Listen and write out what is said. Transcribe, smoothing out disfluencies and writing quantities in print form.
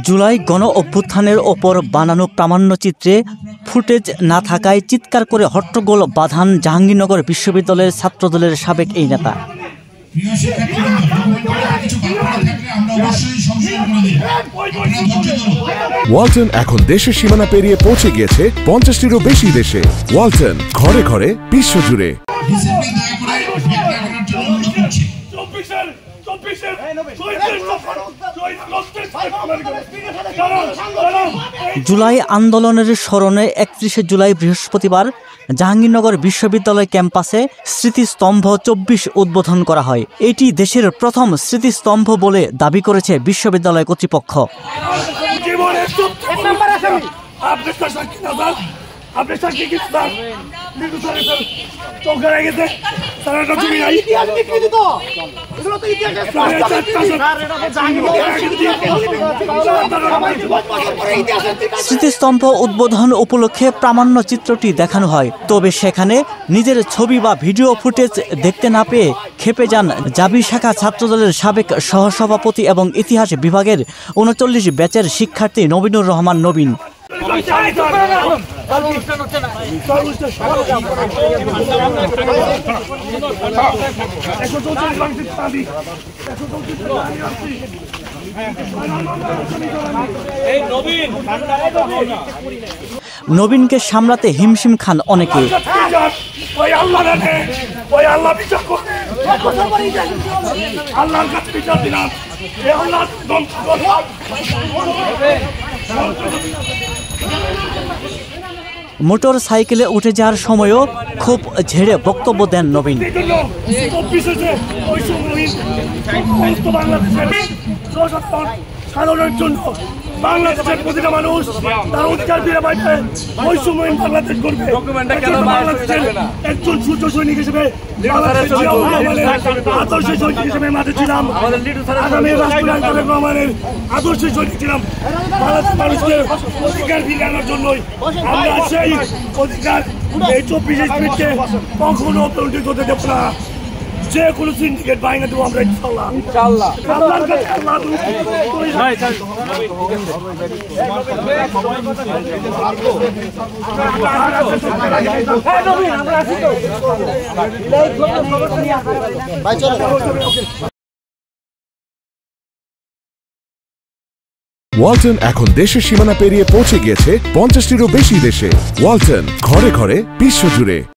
জুলাই গণ অভ্যুত্থানের ওপর বানানো প্রামাণ্যচিত্রে ফুটেজ না থাকায় চিৎকার করে হট্টগোল বাঁধান জাহাঙ্গীরনগর বিশ্ববিদ্যালয়ের ছাত্রদলের সাবেক এই নেতা। ওয়ালটন এখন দেশের সীমানা পেরিয়ে পৌঁছে গিয়েছে 50টিরও বেশি দেশে। ওয়ালটন, ঘরে ঘরে বিশ্বজুড়ে। জুলাই আন্দোলনের স্মরণে 31 জুলাই বৃহস্পতিবার জাহাঙ্গীরনগর বিশ্ববিদ্যালয় ক্যাম্পাসে স্মৃতিস্তম্ভ 24 উদ্বোধন করা হয়। এটি দেশের প্রথম স্মৃতিস্তম্ভ বলে দাবি করেছে বিশ্ববিদ্যালয় কর্তৃপক্ষ। স্মৃতিস্তম্ভ উদ্বোধন উপলক্ষে প্রামাণ্য চিত্রটি দেখানো হয়, তবে সেখানে নিজের ছবি বা ভিডিও ফুটেজ দেখতে না পেয়ে ক্ষেপে যান জাবি শাখা ছাত্রদলের সাবেক সহসভাপতি এবং ইতিহাস বিভাগের 39 ব্যাচের শিক্ষার্থী নবীনুর রহমান নবীন। নবীনকে সামলাতে হিমশিম খান অনেকে। মোটর সাইকেলে উঠে যাওয়ার সময়ও খুব ঝেড়ে বক্তব্য দেন নবীন। বাংলাদেশের প্রতিটা মানুষ তার অধিকার ফিরে পাইবে, বৈষম্যহীন বাংলাদেশ করবে। একজন সূর্য সৈনিক হিসেবে আদর্শ সৈনিক হিসেবে মাঠে ছিলাম, আগামী রাষ্ট্রনায়ক তারেক রহমানের আদর্শ সৈনিক ছিলাম। বাংলাদেশের মানুষকে অধিকার ফিরিয়ে আনার জন্যই আমরা সেই অধিকার এই 24 স্পিডকে কখনো প্রতিষ্ঠিত হতে দেব না। যে কোনো সিন্ডিকেট বাইরে দেবো আমরা ইনশাআল্লাহ। ওয়ালটন এখন দেশের সীমানা পেরিয়ে পৌঁছে গিয়েছে 50টিরও বেশি দেশে। ওয়ালটন, ঘরে ঘরে বিশ্বজুড়ে।